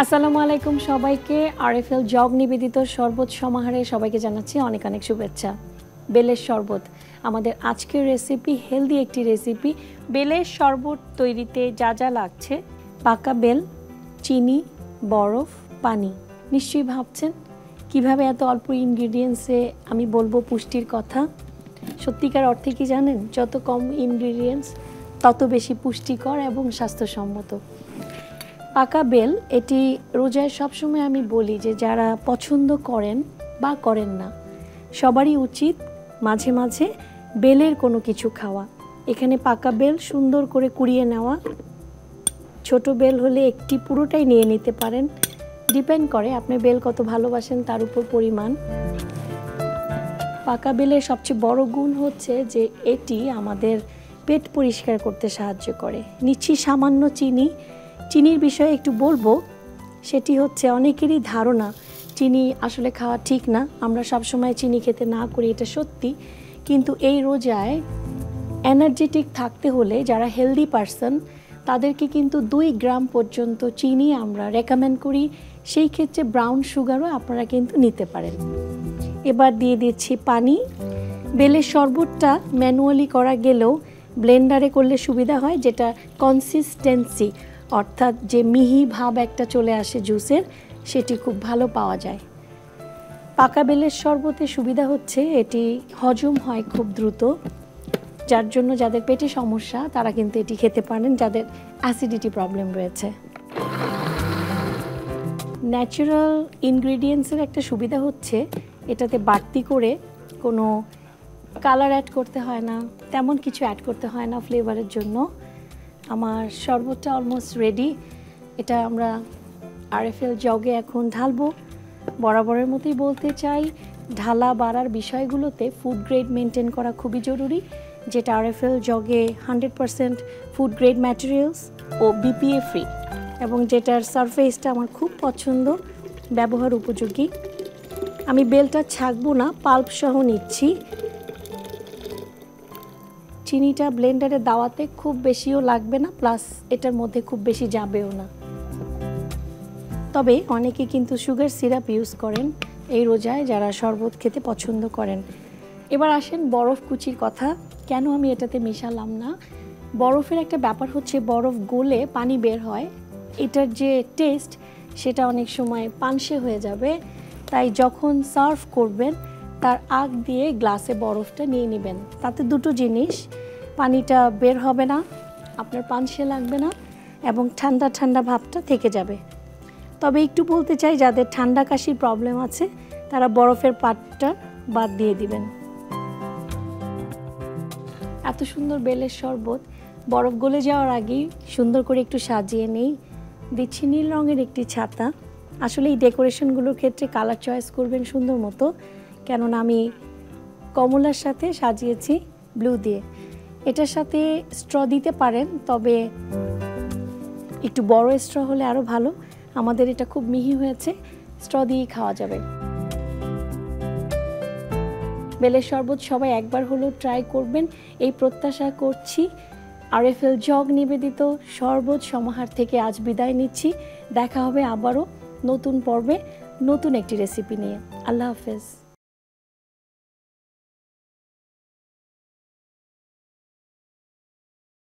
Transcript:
আসসালামু আলাইকুম সবাইকে। আরএফএল জগ নিবেদিত শরবত সমাহারে সবাইকে জানাচ্ছি অনেক অনেক শুভেচ্ছা। বেলের শরবত আমাদের আজকের রেসিপি, হেলদি একটি রেসিপি। বেলের শরবত তৈরিতে যা যা লাগছে: পাকা বেল, চিনি, বরফ, পানি। নিশ্চয়ই ভাবছেন কিভাবে এত অল্প ইনগ্রিডিয়েন্টসে আমি বলবো পুষ্টির কথা। সত্যিকার অর্থে কি জানেন, যত কম ইনগ্রিডিয়েন্টস তত বেশি পুষ্টিকর এবং স্বাস্থ্যসম্মত। পাকা বেল, এটি রোজায় সবসময় আমি বলি যে যারা পছন্দ করেন বা করেন না, সবারই উচিত মাঝে মাঝে বেলের কোনো কিছু খাওয়া। এখানে পাকা বেল সুন্দর করে কুড়িয়ে নেওয়া, ছোট বেল হলে একটি পুরোটাই নিয়ে নিতে পারেন, ডিপেন্ড করে আপনি বেল কত ভালোবাসেন তার উপর পরিমাণ। পাকা বেলের সবচেয়ে বড় গুণ হচ্ছে যে এটি আমাদের পেট পরিষ্কার করতে সাহায্য করে। নিচ্ছি সামান্য চিনি। চিনির বিষয়ে একটু বলবো, সেটি হচ্ছে অনেকেরই ধারণা চিনি আসলে খাওয়া ঠিক না, আমরা সবসময় চিনি খেতে না করি, এটা সত্যি। কিন্তু এই রোজায় এনার্জেটিক থাকতে হলে যারা হেলদি পারসন তাদেরকে কিন্তু 2 গ্রাম পর্যন্ত চিনি আমরা রেকমেন্ড করি। সেই ক্ষেত্রে ব্রাউন সুগারও আপনারা কিন্তু নিতে পারেন। এবার দিয়ে দিচ্ছি পানি। বেলের শরবতটা ম্যানুয়ালি করা গেলেও ব্লেন্ডারে করলে সুবিধা হয়, যেটা কনসিস্টেন্সি অর্থাৎ যে মিহি ভাব একটা চলে আসে জুসের, সেটি খুব ভালো পাওয়া যায়। পাকা বেলের শরবতে সুবিধা হচ্ছে এটি হজম হয় খুব দ্রুত, যার জন্য যাদের পেটে সমস্যা তারা কিন্তু এটি খেতে পারেন, যাদের অ্যাসিডিটি প্রবলেম রয়েছে। ন্যাচারাল ইনগ্রিডিয়েন্টসের একটা সুবিধা হচ্ছে এটাতে বাড়তি করে কোনো কালার অ্যাড করতে হয় না, তেমন কিছু অ্যাড করতে হয় না ফ্লেভারের জন্য। আমার শরবতটা অলমোস্ট রেডি। এটা আমরা আরএফএল জগে এখন ঢালবো। বরাবরের মতোই বলতে চাই, ঢালা বাড়ার বিষয়গুলোতে ফুড গ্রেড মেনটেন করা খুবই জরুরি, যেটা আরএফএল জগে 100% ফুড গ্রেড ম্যাটেরিয়ালস ও বিপিএ ফ্রি, এবং যেটার সারফেসটা আমার খুব পছন্দ, ব্যবহার উপযোগী। আমি বেলটা ছাঁকবো না, পাল্প সহ নিচ্ছি। চিনিটা ব্লেন্ডারে দাওয়াতে খুব বেশিও লাগবে না, প্লাস এটার মধ্যে খুব বেশি যাবেও না। তবে অনেকে কিন্তু সুগার সিরাপ ইউজ করেন এই রোজায়, যারা শরবত খেতে পছন্দ করেন। এবার আসেন বরফ কুচির কথা। কেন আমি এটাতে মিশালাম না? বরফের একটা ব্যাপার হচ্ছে, বরফ গলে পানি বের হয়, এটার যে টেস্ট সেটা অনেক সময় পানসে হয়ে যাবে। তাই যখন সার্ভ করবেন তার আগ দিয়ে গ্লাসে বরফটা নিয়ে নেবেন। তাতে দুটো জিনিস: পানিটা বের হবে না, আপনার পানসে লাগবে না, এবং ঠান্ডা ঠান্ডা ভাবটা থেকে যাবে। তবে একটু বলতে চাই, যাদের ঠান্ডা কাশির প্রবলেম আছে তারা বরফের পাটটা বাদ দিয়ে দিবেন। এত সুন্দর বেলের শরবত বরফ গলে যাওয়ার আগেই সুন্দর করে একটু সাজিয়ে নেই। দিচ্ছি নীল রঙের একটি ছাতা। আসলে এই ডেকোরেশনগুলোর ক্ষেত্রে কালার চয়েস করবেন সুন্দর মতো, কেননা আমি কমলার সাথে সাজিয়েছি ব্লু দিয়ে। এটার সাথে স্ট্র দিতে পারেন, তবে একটু বড় স্ট্র হলে আরও ভালো। আমাদের এটা খুব মিহি হয়েছে, স্ট্র দিয়েই খাওয়া যাবে। বেলের শরবত সবাই একবার হলেও ট্রাই করবেন, এই প্রত্যাশা করছি। আরএফএল জগ নিবেদিত শরবত সমাহার থেকে আজ বিদায় নিচ্ছি। দেখা হবে আবারও নতুন পর্বে নতুন একটি রেসিপি নিয়ে। আল্লাহ হাফেজ।